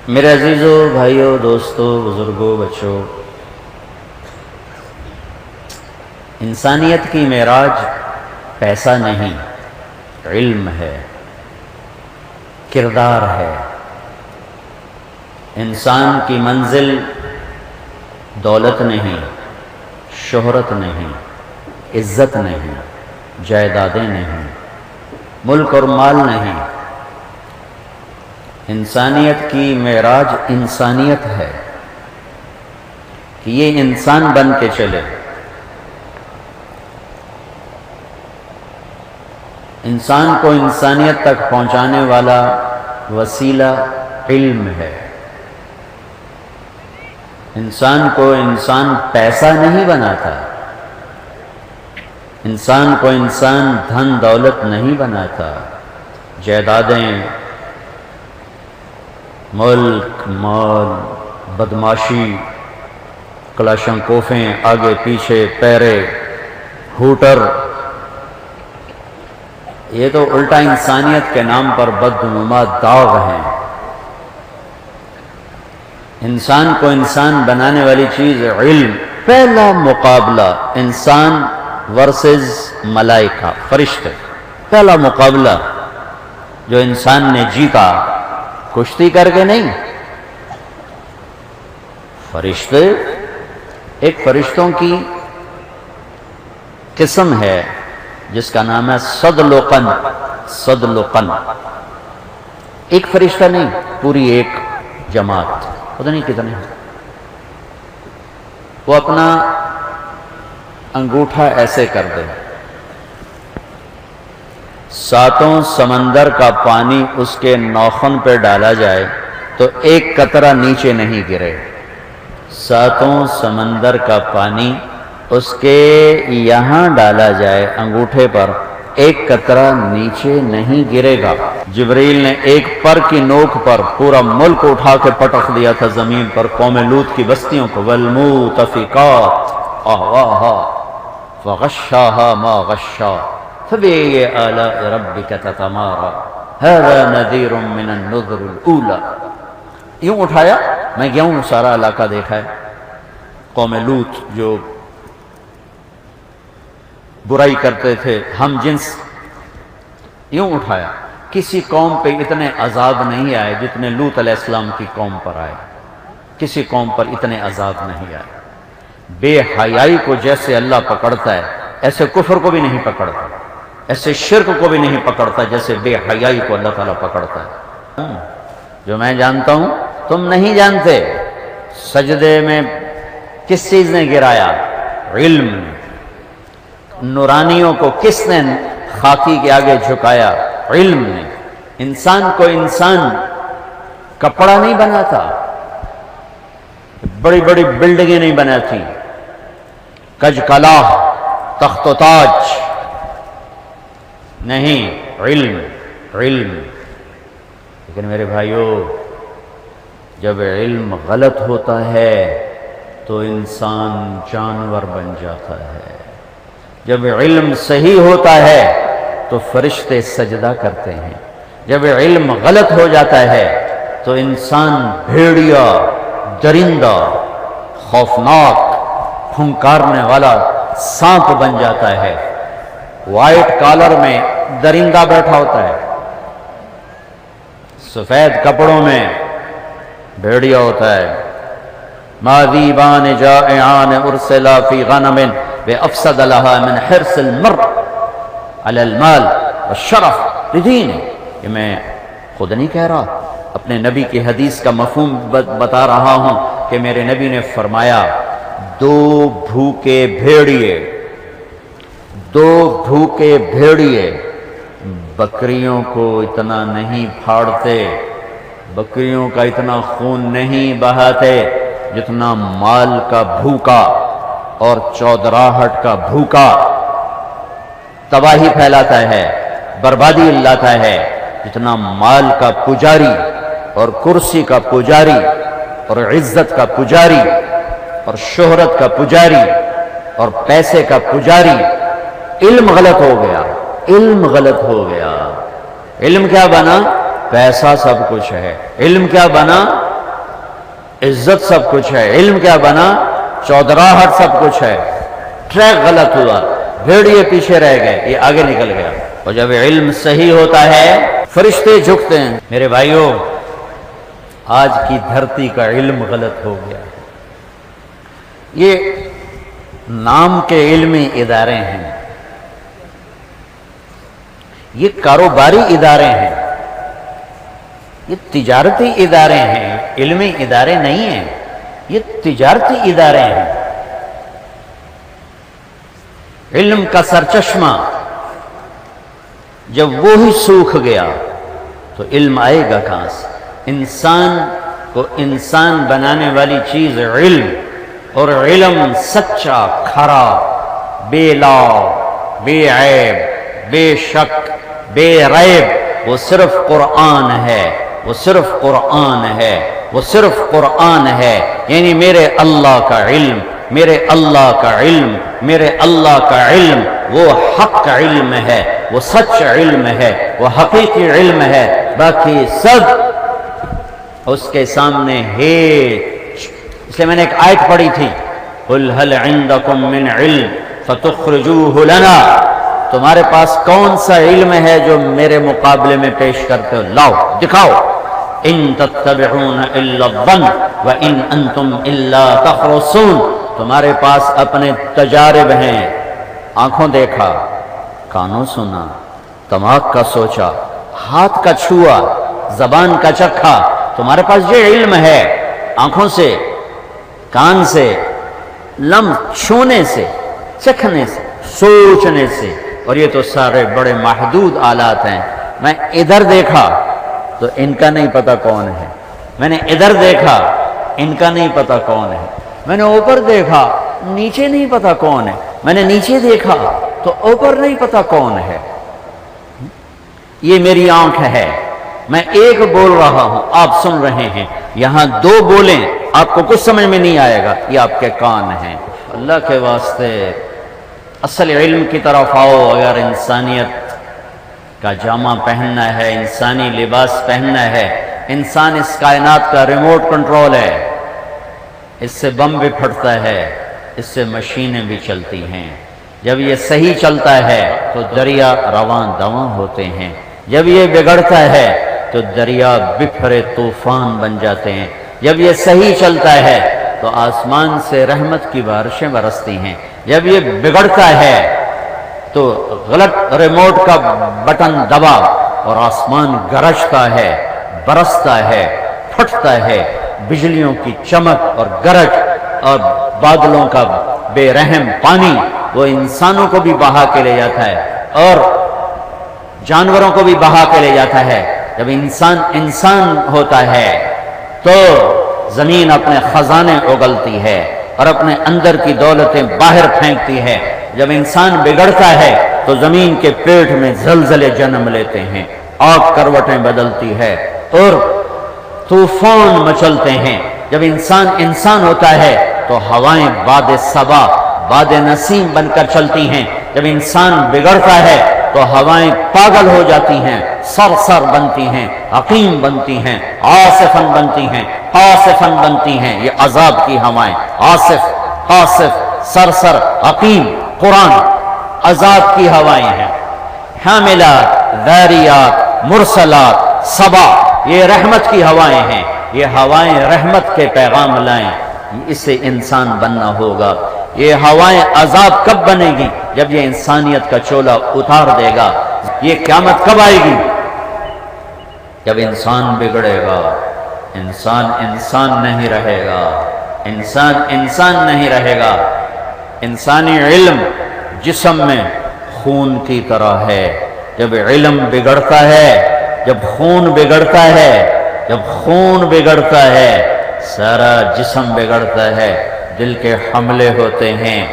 میرے عزیزوں، بھائیوں، دوستوں، بزرگوں، بچوں، انسانیت کی معراج پیسہ نہیں، علم ہے، کردار ہے۔ انسان کی منزل دولت نہیں، شہرت نہیں، عزت نہیں، جائیدادیں نہیں، ملک اور مال نہیں۔ انسانیت کی معراج انسانیت ہے کہ یہ انسان بن کے چلے۔ انسان کو انسانیت تک پہنچانے والا وسیلہ علم ہے۔ انسان کو انسان پیسہ نہیں بناتا، انسان کو انسان دھن دولت نہیں بناتا، جائیدادیں، ملک، مال، بدماشی، کلاشن کوفیں، آگے پیچھے پیرے، ہوٹر، یہ تو الٹا انسانیت کے نام پر بدنما داغ ہیں۔ انسان کو انسان بنانے والی چیز علم۔ پہلا مقابلہ انسان ورسز ملائکہ، فرشتے، پہلا مقابلہ جو انسان نے جیتا، کشتی کر کے نہیں، فرشتے، ایک فرشتوں کی قسم ہے جس کا نام ہے صدلقن۔ صدلقن ایک فرشتہ نہیں، پوری ایک جماعت، پتہ نہیں کتنے۔ وہ اپنا انگوٹھا ایسے کر دے، ساتوں سمندر کا پانی اس کے ناخن پہ ڈالا جائے تو ایک قطرہ نیچے نہیں گرے۔ ساتوں سمندر کا پانی اس کے یہاں ڈالا جائے انگوٹھے پر، ایک قطرہ نیچے نہیں گرے گا۔ جبریل نے ایک پر کی نوک پر پورا ملک اٹھا کے پٹخ دیا تھا زمین پر، قوم لوط کی بستیوں کو، والمؤتفقات اہواہا فغشاہا ما غشا فبأي آلاء ربك تتمارى هذا نذير من النذر الأولى۔ یوں اٹھایا، میں گیا ہوں، سارا علاقہ دیکھا ہے، قوم لوط جو برائی کرتے تھے، ہم جنس، یوں اٹھایا۔ کسی قوم پہ اتنے عذاب نہیں آئے جتنے لوط علیہ السلام کی قوم پر آئے، کسی قوم پر اتنے عذاب نہیں آئے۔ بے حیائی کو جیسے اللہ پکڑتا ہے ایسے کفر کو بھی نہیں پکڑتا، ایسے شرک کو بھی نہیں پکڑتا جیسے بے حیائی کو اللہ تعالیٰ پکڑتا ہے۔ جو میں جانتا ہوں تم نہیں جانتے۔ سجدے میں کس چیز نے گرایا؟ علم نے۔ نورانیوں کو کس نے خاکی کے آگے جھکایا؟ علم نے۔ انسان کو انسان کپڑا نہیں بناتا، بڑی بڑی بلڈنگیں نہیں بناتی، کج کلاہ، تخت و تاج نہیں، علم، علم۔ لیکن میرے بھائیوں، جب علم غلط ہوتا ہے تو انسان جانور بن جاتا ہے۔ جب علم صحیح ہوتا ہے تو فرشتے سجدہ کرتے ہیں۔ جب علم غلط ہو جاتا ہے تو انسان بھیڑیا، درندہ، خوفناک، پھنکارنے والا سانپ بن جاتا ہے۔ وائٹ کالر میں درندہ بیٹھا ہوتا ہے، سفید کپڑوں میں بھیڑیا ہوتا ہے۔ ماذیبان جائعان ارسلا فی غنم بافسد لها من حرص المرء علی المال والشرف بدینہ۔ یہ میں خود نہیں کہہ رہا، اپنے نبی کی حدیث کا مفہوم بتا رہا ہوں کہ میرے نبی نے فرمایا، دو بھوکے بھیڑیے بکریوں کو اتنا نہیں پھاڑتے، بکریوں کا اتنا خون نہیں بہاتے جتنا مال کا بھوکا اور چودراہٹ کا بھوکا تباہی پھیلاتا ہے، بربادی لاتا ہے، جتنا مال کا پجاری اور کرسی کا پجاری اور عزت کا پجاری اور شہرت کا پجاری اور پیسے کا پجاری۔ علم غلط ہو گیا، علم غلط ہو گیا۔ علم کیا بنا؟ پیسہ سب کچھ ہے۔ علم کیا بنا؟ عزت سب کچھ ہے، علم کیا بنا؟ چودراہٹ سب کچھ ہے، ٹریک غلط ہوا، بھیڑیے پیچھے رہ گئے، یہ آگے نکل گیا۔ اور جب علم صحیح ہوتا ہے فرشتے جھکتے ہیں۔ میرے بھائیوں، آج کی دھرتی کا علم غلط ہو گیا۔ یہ نام کے علمی ادارے ہیں، یہ کاروباری ادارے ہیں، یہ تجارتی ادارے ہیں، علمی ادارے نہیں ہیں، یہ تجارتی ادارے ہیں۔ علم کا سرچشمہ جب وہی سوکھ گیا تو علم آئے گا کہاں سے؟ انسان کو انسان بنانے والی چیز علم، اور علم سچا، کھرا، بے لاؤ، بے عیب، بے شک، بے ریب، وہ صرف قرآن ہے، وہ صرف قرآن ہے، وہ صرف قرآن ہے۔ یعنی میرے اللہ کا علم، میرے اللہ کا علم، میرے اللہ کا علم وہ حق علم ہے، وہ سچ علم ہے، وہ حقیقی علم ہے، باقی سب اس کے سامنے ہیچ۔ اس لیے میں نے ایک آیت پڑھی تھی، قُلْ هَلْ عِنْدَكُمْ مِنْ عِلْمٍ فَتُخْرِجُوهُ لَنَا، تمہارے پاس کون سا علم ہے جو میرے مقابلے میں پیش کرتے ہو؟ لاؤ، دکھاؤ۔ إِن تَتَّبِعُونَ إِلَّا الظَّنَّ وَإِنْ أَنْتُمْ إِلَّا تَخْرُصُونَ، تمہارے پاس اپنے تجارب ہیں، آنکھوں دیکھا، کانوں سنا، دماغ کا سوچا، ہاتھ کا چھوا، زبان کا چکھا، تمہارے پاس یہ علم ہے، آنکھوں سے، کان سے، لمس، چھونے سے، چکھنے سے، سوچنے سے، اور یہ تو سارے بڑے محدود آلات ہیں۔ میں ادھر دیکھا تو ان کا نہیں پتا کون ہے، میں نے ادھر دیکھا ان کا نہیں پتا کون ہے، میں نے اوپر دیکھا نیچے نہیں پتا کون ہے، میں نے نیچے دیکھا تو اوپر نہیں پتا کون ہے۔ یہ میری آنکھ ہے، میں ایک بول رہا ہوں، آپ سن رہے ہیں، یہاں دو بولیں آپ کو کچھ سمجھ میں نہیں آئے گا، یہ آپ کے کان ہیں۔ اللہ کے واسطے اصل علم کی طرف آؤ۔ اگر انسانیت کا جامع پہننا ہے، انسانی لباس پہننا ہے، انسان اس کائنات کا ریموٹ کنٹرول ہے، اس سے بم بھی پھٹتا ہے، اس سے مشینیں بھی چلتی ہیں۔ جب یہ صحیح چلتا ہے تو دریا رواں دواں ہوتے ہیں، جب یہ بگڑتا ہے تو دریا بپھرے طوفان بن جاتے ہیں۔ جب یہ صحیح چلتا ہے تو آسمان سے رحمت کی بارشیں برستی ہیں، جب یہ بگڑتا ہے تو غلط ریموٹ کا بٹن دبا اور آسمان گرجتا ہے، برستا ہے، پھٹتا ہے، بجلیوں کی چمک اور گرج اور بادلوں کا بے رحم پانی وہ انسانوں کو بھی بہا کے لے جاتا ہے اور جانوروں کو بھی بہا کے لے جاتا ہے۔ جب انسان ہوتا ہے تو زمین اپنے خزانے اگلتی ہے اور اپنے اندر کی دولتیں باہر پھینکتی ہے۔ جب انسان بگڑتا ہے تو زمین کے پیٹ میں زلزلے جنم لیتے ہیں، آگ کروٹیں بدلتی ہے اور طوفان مچلتے ہیں۔ جب انسان ہوتا ہے تو ہوائیں باد صبا، باد نسیم بن کر چلتی ہیں۔ جب انسان بگڑتا ہے تو ہوائیں پاگل ہو جاتی ہیں، سرسر بنتی ہیں، حقیم بنتی ہیں، آصفن بنتی ہیں، آصفن بنتی ہیں۔ یہ عذاب کی ہوائیں، آصف، سرسر، حقیم، قرآن عذاب کی ہوائیں ہیں۔ حاملات، ذاریات، مرسلات، صبا، یہ رحمت کی ہوائیں ہیں۔ یہ ہوائیں رحمت کے پیغام لائیں، اسے انسان بننا ہوگا۔ یہ ہوائیں عذاب کب بنے گی؟ جب یہ انسانیت کا چولا اتار دے گا۔ یہ قیامت کب آئے گی؟ جب انسان بگڑے گا، انسان نہیں رہے گا، انسان نہیں رہے گا۔ انسانی علم جسم میں خون کی طرح ہے، جب علم بگڑتا ہے، جب خون بگڑتا ہے سارا جسم بگڑتا ہے، دل کے حملے ہوتے ہیں۔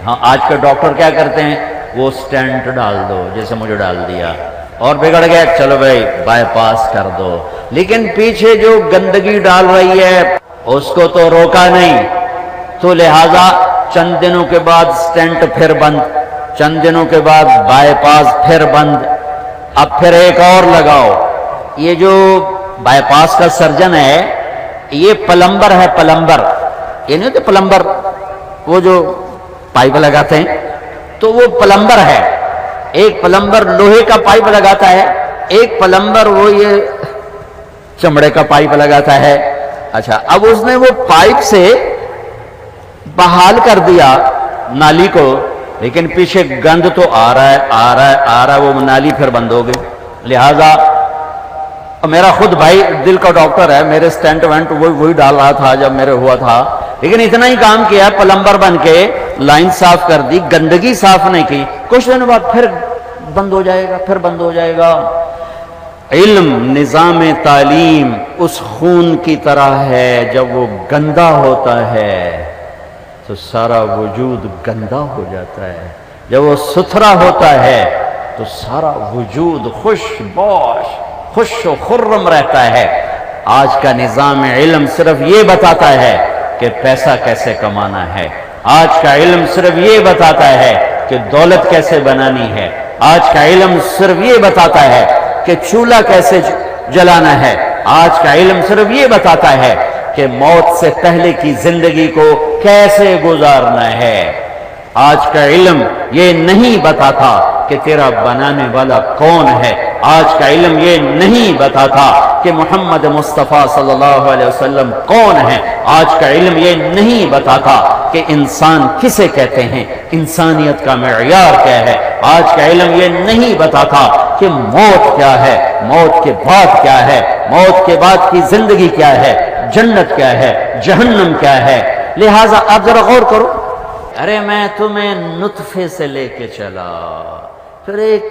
ہاں آج کے ڈاکٹر کیا کرتے ہیں؟ وہ سٹینٹ ڈال دو، جیسے مجھے ڈال دیا، اور بگڑ گیا، چلو بھائی بائی پاس کر دو۔ لیکن پیچھے جو گندگی ڈال رہی ہے اس کو تو روکا نہیں، تو لہذا چند دنوں کے بعد سٹینٹ پھر بند، چند دنوں کے بعد بائی پاس پھر بند، اب پھر ایک اور لگاؤ۔ یہ جو بائی پاس کا سرجن ہے یہ پلمبر ہے، پلمبر، یہ نہیں ہوتے پلمبر وہ جو پائپ لگاتے ہیں، تو وہ پلمبر ہے. ایک پلمبر لوہے کا پائپ لگاتا ہے، ایک پلمبر وہ یہ چمڑے کا پائپ لگاتا ہے. اچھا، اب اس نے وہ پائپ سے بحال کر دیا نالی کو، لیکن پیچھے گند تو آ رہا ہے آ رہا ہے آ رہا ہے، وہ نالی پھر بند ہو گئی. لہذا میرا خود بھائی دل کا ڈاکٹر ہے، میرے سٹینٹ وینٹ وہی ڈال رہا تھا جب میرے ہوا تھا، لیکن اتنا ہی کام کیا، پلمبر بن کے لائن صاف کر دی، گندگی صاف نہیں کی، کچھ دن بعد پھر بند ہو جائے گا، پھر بند ہو جائے گا. علم، نظام تعلیم اس خون کی طرح ہے، جب وہ گندا ہوتا ہے تو سارا وجود گندا ہو جاتا ہے، جب وہ ستھرا ہوتا ہے تو سارا وجود خوش باش، خوش و خرم رہتا ہے. آج کا نظام علم صرف یہ بتاتا ہے کہ پیسہ کیسے کمانا ہے، آج کا علم صرف یہ بتاتا ہے کہ دولت کیسے بنانی ہے، آج کا علم صرف یہ بتاتا ہے کہ چولہا کیسے جلانا ہے، آج کا علم صرف یہ بتاتا ہے کہ موت سے پہلے کی زندگی کو کیسے گزارنا ہے. آج کا علم یہ نہیں بتاتا کہ تیرا بنانے والا کون ہے، آج کا علم یہ نہیں بتاتا کہ محمد مصطفیٰ صلی اللہ علیہ وسلم کون ہے، آج کا علم یہ نہیں بتاتا کہ انسان کسے کہتے ہیں، انسانیت کا معیار کیا ہے. آج کا علم یہ نہیں بتاتا کہ موت کیا ہے، موت کے بعد کیا ہے، موت کے بعد کی زندگی کیا ہے، جنت کیا ہے، جہنم کیا ہے. لہٰذا آپ ذرا غور کرو. ارے میں تمہیں نطفے سے لے کے چلا، پھر ایک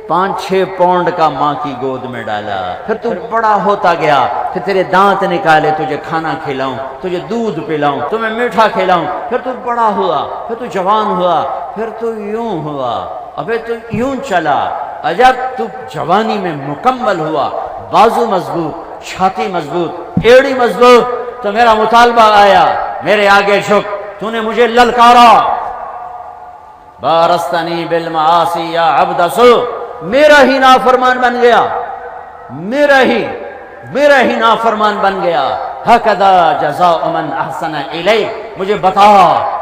5-6 پاؤنڈ کا ماں کی گود میں ڈالا، پھر تو بڑا ہوتا گیا، پھر تیرے دانت نکالے، تجھے کھانا کھلاؤں، تجھے دودھ پلاؤں، تمہیں میٹھا کھلاؤں، پھر تو بڑا ہوا، پھر تو جوان ہوا، پھر تو یوں ہوا، ابے تو یوں چلا. جب تو جوانی میں مکمل ہوا، بازو مضبوط، چھاتی مضبوط، ایڑی مضبوط، تو میرا مطالبہ آیا، میرے آگے جھک، تو نے مجھے للکارا، بارستنی بالمعاصی یا عبد سو، میرا ہی نافرمان بن گیا، میرا ہی نافرمان بن گیا. ہکذا جزاء من احسن الیک، مجھے بتا،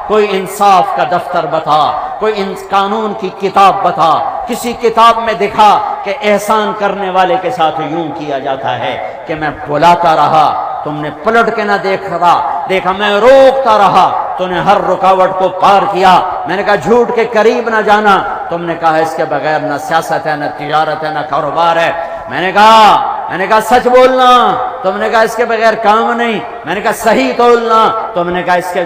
کوئی انصاف کا دفتر بتا، کوئی قانون کی کتاب بتا، کسی کتاب میں دکھا کہ احسان کرنے والے کے ساتھ یوں کیا جاتا ہے. کہ میں بلاتا رہا، تم نے پلٹ کے نہ دیکھا، میں روکتا رہا، تو نے ہر رکاوٹ کو پار کیا. میں نے کہا جھوٹ کے قریب نہ جانا، تم نے کہا اس کے بغیر نہ سیاست ہے، نہ تجارت ہے، نہ کاروبار ہے. میں نے کہا سچ بولنا، تم نے کہا اس کے بغیر کام نہیں. میں نے کہا صحیح تولنا، تم نے کہا اس کے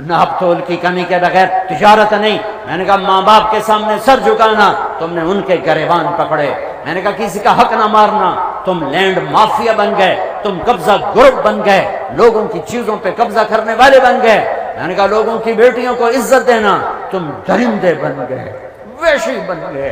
ناپ تول کی کمی کے بغیر تجارت نہیں. میں نے کہا ماں باپ کے سامنے سر جھکانا، تم نے ان کے گریبان پکڑے. میں نے کہا کسی کا حق نہ مارنا، تم لینڈ مافیا بن گئے، تم قبضہ گروپ بن گئے، لوگوں کی چیزوں پہ قبضہ کرنے والے بن گئے. میں نے کہا لوگوں کی بیٹیوں کو عزت دینا، تم درندے بن گئے، وحشی بن گئے،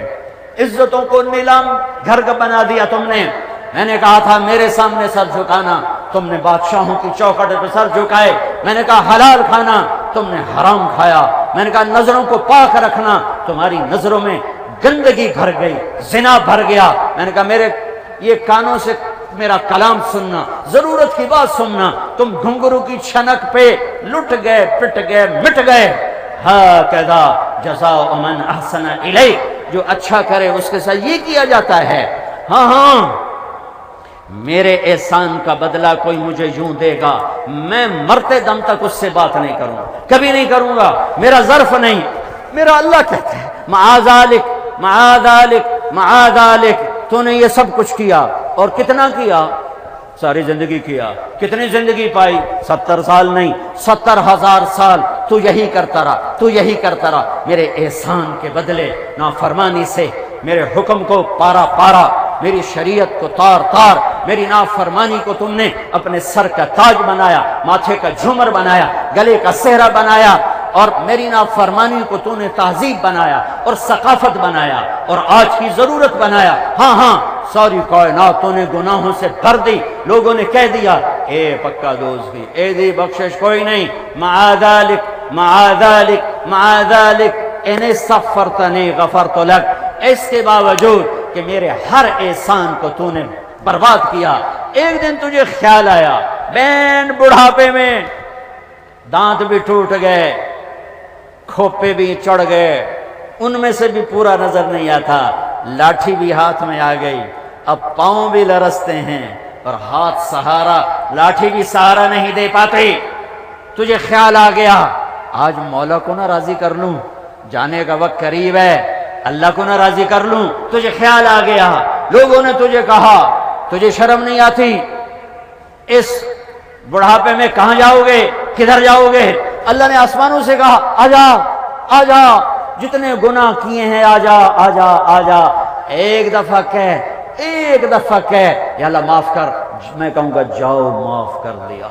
عزتوں کو نیلام گھر کا بنا دیا تم نے. میں نے کہا تھا میرے سامنے سر جھکانا، تم نے بادشاہوں کی چوکھٹ پہ سر جھکائے. میں نے کہا حلال کھانا، تم نے حرام کھایا. میں نے کہا نظروں کو پاک رکھنا، تمہاری نظروں میں گندگی بھر گئی، زنا بھر گیا. میں نے کہا میرے یہ کانوں سے میرا کلام سننا، ضرورت کی بات سننا، تم گھنگرو کی چھنک پہ لٹ گئے، پٹ گئے، مٹ گئے. ہکذا جزاء من احسن الیک، جو اچھا کرے اس کے ساتھ یہ کیا جاتا ہے. ہاں میرے احسان کا بدلہ کوئی مجھے یوں دے گا، میں مرتے دم تک اس سے بات نہیں کروں، کبھی نہیں کروں گا، میرا ظرف نہیں. میرا اللہ کہتے ہیں معاذالک معاذالک معاذالک، تو نے یہ سب کچھ کیا، اور کتنا کیا؟ ساری زندگی کیا. کتنی زندگی پائی؟ 70 سال نہیں، 70,000 سال تو یہی کرتا رہا. میرے احسان کے بدلے نافرمانی سے میرے حکم کو پارا پارا، میری شریعت کو تار تار، میری نافرمانی کو تم نے اپنے سر کا تاج بنایا، ماتھے کا جھومر بنایا، گلے کا سہرا بنایا، اور میری نافرمانی کو تو نے تہذیب بنایا اور ثقافت بنایا اور آج کی ضرورت بنایا. ہاں ساری کائنات تو نے گناہوں سے بھر دی. لوگوں نے کہہ دیا اے پکا دوست کی، اے دی بخشش کوئی نہیں. معاذالک معاذالک معاذالک ان استغفرتنی غفرت لک، اس کے باوجود کہ میرے ہر احسان کو تو نے برباد کیا. ایک دن تجھے خیال آیا بین بڑھاپے میں دانت بھی ٹوٹ گئے، کھوپے بھی چڑھ گئے، ان میں سے بھی پورا نظر نہیں آتا، لاٹھی بھی ہاتھ میں آ گئی، اب پاؤں بھی لرزتے ہیں اور ہاتھ سہارا، لاٹھی بھی سہارا نہیں دے پاتے۔ تجھے خیال آ گیا آج مولا کو نہ راضی کر لوں، جانے کا وقت قریب ہے، اللہ کو نہ راضی کر لوں۔ تجھے خیال آ گیا، لوگوں نے تجھے کہا تجھے شرم نہیں آتی، اس بڑھاپے میں کہاں جاؤ گے، کدھر جاؤ گے؟ اللہ نے آسمانوں سے کہا آجا آجا، جتنے گناہ کیے ہیں آجا آجا آجا، ایک دفعہ کہہ یا اللہ معاف کر، میں کہوں گا جاؤ معاف کر دیا۔